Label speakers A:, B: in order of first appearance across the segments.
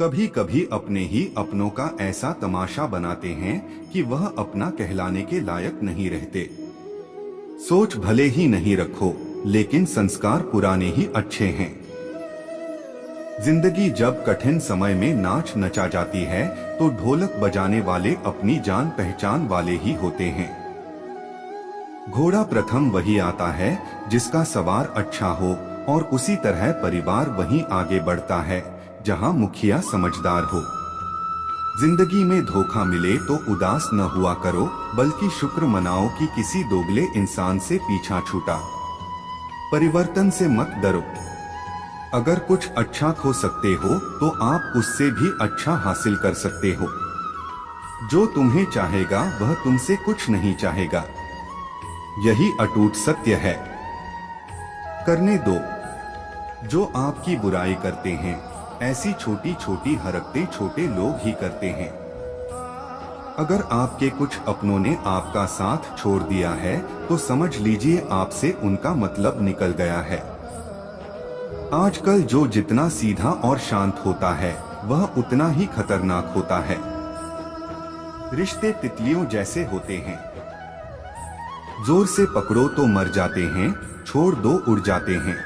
A: कभी कभी अपने ही अपनों का ऐसा तमाशा बनाते हैं कि वह अपना कहलाने के लायक नहीं रहते। सोच भले ही नहीं रखो, लेकिन संस्कार पुराने ही अच्छे हैं। जिंदगी जब कठिन समय में नाच नचा जाती है तो ढोलक बजाने वाले अपनी जान पहचान वाले ही होते हैं। घोड़ा प्रथम वही आता है जिसका सवार अच्छा हो, और उसी तरह परिवार वहीं आगे बढ़ता है जहां मुखिया समझदार हो। जिंदगी में धोखा मिले तो उदास न हुआ करो, बल्कि शुक्र मनाओ कि किसी दोगले इंसान से पीछा छूटा। परिवर्तन से मत डरो। अगर कुछ अच्छा खो सकते हो तो आप उससे भी अच्छा हासिल कर सकते हो। जो तुम्हें चाहेगा वह तुमसे कुछ नहीं चाहेगा, यही अटूट सत्य है। करने दो। जो आपकी बुराई करते हैं ऐसी छोटी छोटी हरकतें छोटे लोग ही करते हैं। अगर आपके कुछ अपनों ने आपका साथ छोड़ दिया है तो समझ लीजिए आपसे उनका मतलब निकल गया है। आजकल जो जितना सीधा और शांत होता है वह उतना ही खतरनाक होता है। रिश्ते तितलियों जैसे होते हैं, जोर से पकड़ो तो मर जाते हैं, छोड़ दो उड़ जाते हैं।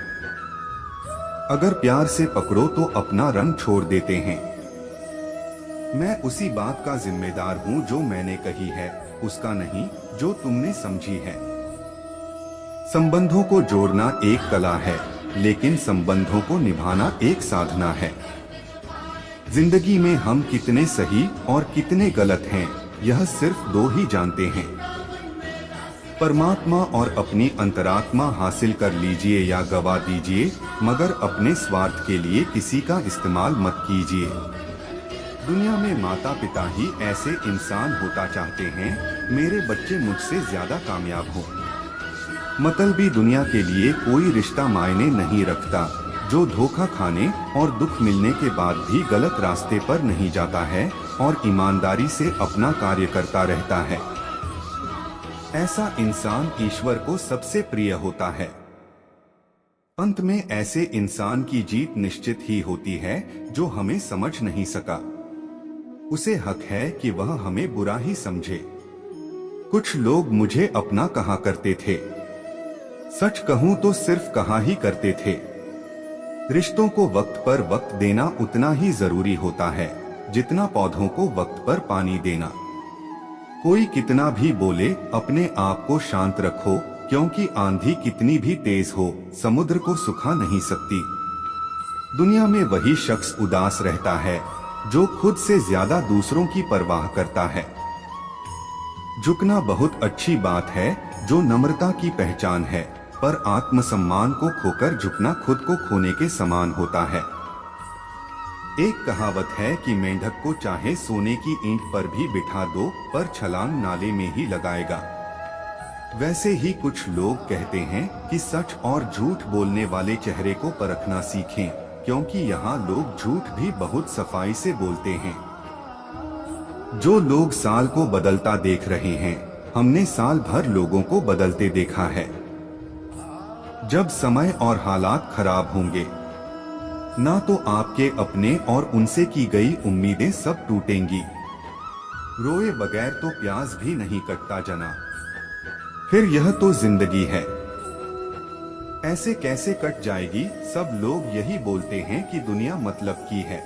A: अगर प्यार से पकड़ो तो अपना रंग छोड़ देते हैं। मैं उसी बात का जिम्मेदार हूं जो मैंने कही है, उसका नहीं जो तुमने समझी है। संबंधों को जोड़ना एक कला है, लेकिन संबंधों को निभाना एक साधना है। जिंदगी में हम कितने सही और कितने गलत हैं, यह सिर्फ दो ही जानते हैं। परमात्मा और अपनी अंतरात्मा हासिल कर लीजिए या गवा दीजिए, मगर अपने स्वार्थ के लिए किसी का इस्तेमाल मत कीजिए। दुनिया में माता पिता ही ऐसे इंसान होता चाहते हैं, मेरे बच्चे मुझसे ज्यादा कामयाब हों। मतलबी दुनिया के लिए कोई रिश्ता मायने नहीं रखता। जो धोखा खाने और दुख मिलने के बाद भी गलत रास्ते पर नहीं जाता है और ईमानदारी से अपना कार्य करता रहता है, ऐसा इंसान ईश्वर को सबसे प्रिय होता है। अंत में ऐसे इंसान की जीत निश्चित ही होती है जो हमें समझ नहीं सका। उसे हक है कि वह हमें बुरा ही समझे। कुछ लोग मुझे अपना कहा करते थे, सच कहूं तो सिर्फ कहा ही करते थे। रिश्तों को वक्त पर वक्त देना उतना ही जरूरी होता है जितना पौधों को वक्त पर पानी देना। कोई कितना भी बोले, अपने आप को शांत रखो, क्योंकि आंधी कितनी भी तेज हो समुद्र को सुखा नहीं सकती। दुनिया में वही शख्स उदास रहता है जो खुद से ज्यादा दूसरों की परवाह करता है। झुकना बहुत अच्छी बात है जो नम्रता की पहचान है, पर आत्मसम्मान को खोकर झुकना खुद को खोने के समान होता है। एक कहावत है कि मेंढक को चाहे सोने की ईंट पर भी बिठा दो, पर छलांग नाले में ही लगाएगा। वैसे ही कुछ लोग कहते हैं कि सच और झूठ बोलने वाले चेहरे को परखना सीखें, क्योंकि यहाँ लोग झूठ भी बहुत सफाई से बोलते हैं। जो लोग साल को बदलता देख रहे हैं, हमने साल भर लोगों को बदलते देखा है। जब समय और हालात खराब होंगे, ना तो आपके अपने और उनसे की गई उम्मीदें सब टूटेंगी। रोए बगैर तो प्याज भी नहीं कटता जना, फिर यह तो जिंदगी है। ऐसे कैसे कट जाएगी? सब लोग यही बोलते हैं कि दुनिया मतलब की है,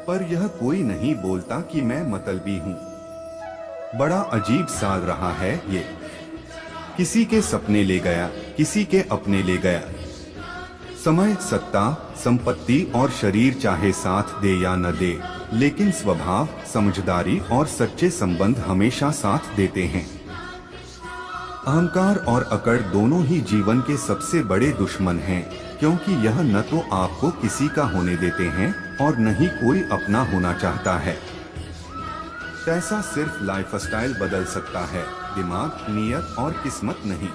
A: पर यह कोई नहीं बोलता कि मैं मतलबी हूँ। बड़ा अजीब साल रहा है ये, किसी के सपने ले गया, किसी के अपने ले गया। समय, सत्ता, संपत्ति और शरीर चाहे साथ दे या न दे, लेकिन स्वभाव, समझदारी और सच्चे संबंध हमेशा साथ देते हैं। अहंकार और अकड़ दोनों ही जीवन के सबसे बड़े दुश्मन हैं, क्योंकि यह न तो आपको किसी का होने देते हैं और न ही कोई अपना होना चाहता है। पैसा सिर्फ लाइफस्टाइल बदल सकता है, दिमाग, नियत और किस्मत नहीं।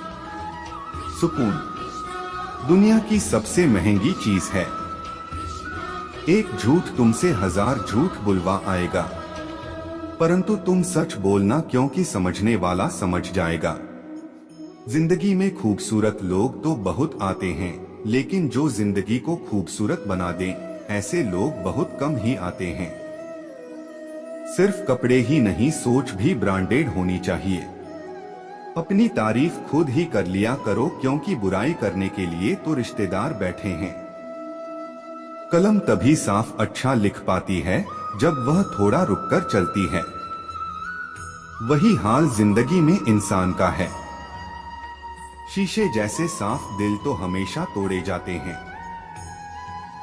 A: सुकून दुनिया की सबसे महंगी चीज है। एक झूठ तुमसे 1000 झूठ बुलवा आएगा, परंतु तुम सच बोलना, क्योंकि समझने वाला समझ जाएगा। जिंदगी में खूबसूरत लोग तो बहुत आते हैं, लेकिन जो जिंदगी को खूबसूरत बना दें ऐसे लोग बहुत कम ही आते हैं। सिर्फ कपड़े ही नहीं, सोच भी ब्रांडेड होनी चाहिए। अपनी तारीफ खुद ही कर लिया करो, क्योंकि बुराई करने के लिए तो रिश्तेदार बैठे हैं। कलम तभी साफ अच्छा लिख पाती है जब वह थोड़ा रुककर चलती है। वही हाल जिंदगी में इंसान का है। शीशे जैसे साफ दिल तो हमेशा तोड़े जाते हैं।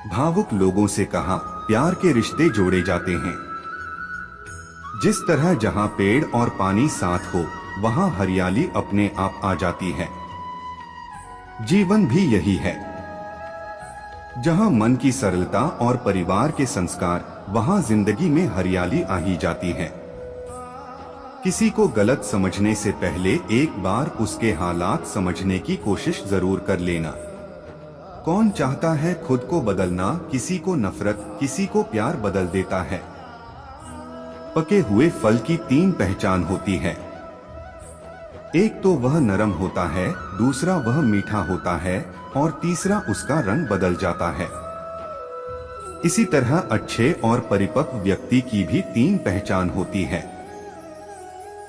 A: भावुक लोगों से कहा, प्यार के रिश्ते जोड़े जाते हैं। जिस तरह जहां पेड़ और पानी साथ हो, वहां हरियाली अपने आप आ जाती है। जीवन भी यही है। जहां मन की सरलता और परिवार के संस्कार, वहां जिंदगी में हरियाली आ ही जाती है। किसी को गलत समझने से पहले एक बार उसके हालात समझने की कोशिश जरूर कर लेना। कौन चाहता है खुद को बदलना? किसी को नफरत, किसी को प्यार बदल देता है। पके हुए फल की 3 पहचान होती है। एक तो वह नरम होता है, दूसरा वह मीठा होता है और तीसरा उसका रंग बदल जाता है। इसी तरह अच्छे और परिपक्व व्यक्ति की भी 3 पहचान होती है।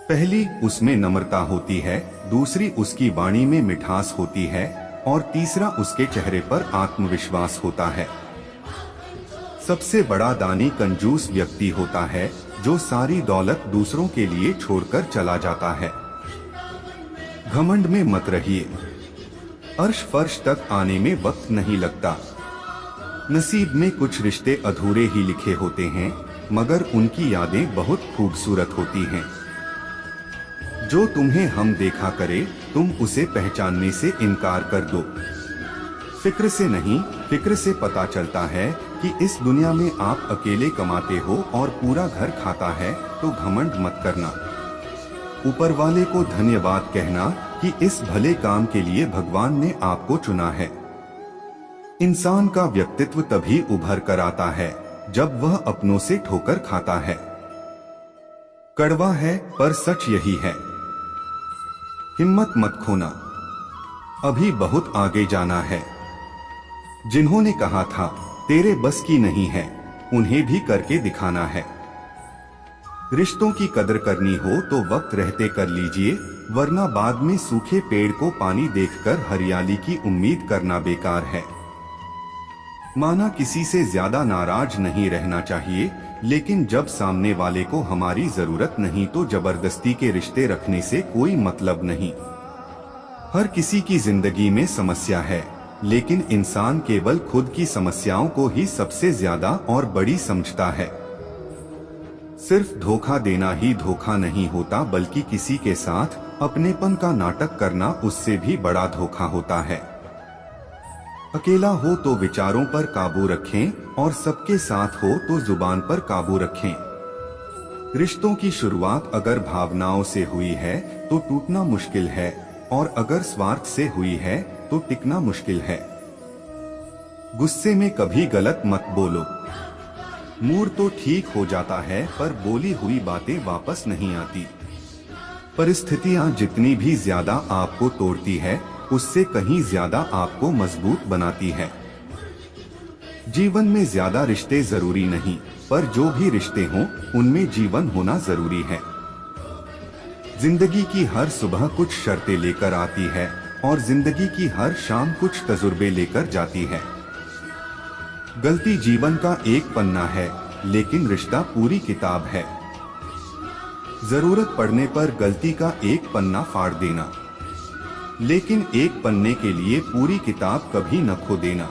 A: पहली, उसमें नम्रता होती है, दूसरी उसकी वाणी में मिठास होती है और तीसरा उसके चेहरे पर आत्मविश्वास होता है। सबसे बड़ा दानी कंजूस व्यक्ति होता है, जो सारी दौलत दूसरों के लिए छोड़कर चला जाता है। घमंड में मत रहिए। अर्श फर्श तक आने में वक्त नहीं लगता। नसीब में कुछ रिश्ते अधूरे ही लिखे होते हैं, मगर उनकी यादें बहुत खूबसूरत होती हैं। जो तुम्हें हम देखा करे, तुम उसे पहचानने से इनकार कर दो। फिक्र से नहीं, फिक्र से पता चलता है कि इस दुनिया में आप अकेले कमाते हो और पूरा घर खाता है, तो घमंड मत करना। ऊपर वाले को धन्यवाद कहना कि इस भले काम के लिए भगवान ने आपको चुना है। इंसान का व्यक्तित्व तभी उभर कर आता है जब वह अपनों से ठोकर खाता है। कड़वा है पर सच यही है। हिम्मत मत खोना, अभी बहुत आगे जाना है। जिन्होंने कहा था तेरे बस की नहीं है, उन्हें भी करके दिखाना है। रिश्तों की कदर करनी हो तो वक्त रहते कर लीजिए, वरना बाद में सूखे पेड़ को पानी देखकर हरियाली की उम्मीद करना बेकार है। माना किसी से ज्यादा नाराज नहीं रहना चाहिए, लेकिन जब सामने वाले को हमारी जरूरत नहीं तो जबरदस्ती के रिश्ते रखने से कोई मतलब नहीं। हर किसी की जिंदगी में समस्या है, लेकिन इंसान केवल खुद की समस्याओं को ही सबसे ज्यादा और बड़ी समझता है। सिर्फ धोखा देना ही धोखा नहीं होता, बल्कि किसी के साथ अपनेपन का नाटक करना उससे भी बड़ा धोखा होता है। अकेला हो तो विचारों पर काबू रखें और सबके साथ हो तो जुबान पर काबू रखें। रिश्तों की शुरुआत अगर भावनाओं से हुई है तो टूटना मुश्किल है, और अगर स्वार्थ से हुई है तो टिकना मुश्किल है। गुस्से में कभी गलत मत बोलो। मूड तो ठीक हो जाता है, पर बोली हुई बातें वापस नहीं आती। परिस्थितियां जितनी भी ज्यादा आपको तोड़ती है, उससे कहीं ज्यादा आपको मजबूत बनाती है। जीवन में ज्यादा रिश्ते जरूरी नहीं, पर जो भी रिश्ते हों उनमें जीवन होना जरूरी है। जिंदगी की हर सुबह कुछ शर्तें लेकर आती है और जिंदगी की हर शाम कुछ तजुर्बे लेकर जाती है। गलती जीवन का एक पन्ना है, लेकिन रिश्ता पूरी किताब है। जरूरत पड़ने पर गलती का एक पन्ना फाड़ देना, लेकिन एक पन्ने के लिए पूरी किताब कभी न खो देना।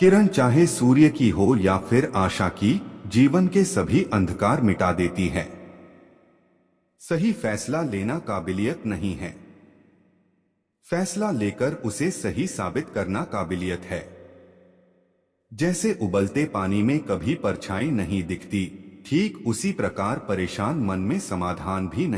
A: किरण चाहे सूर्य की हो या फिर आशा की, जीवन के सभी अंधकार मिटा देती है। सही फैसला लेना काबिलियत नहीं है, फैसला लेकर उसे सही साबित करना काबिलियत है। जैसे उबलते पानी में कभी परछाई नहीं दिखती, ठीक उसी प्रकार परेशान मन में समाधान भी नहीं।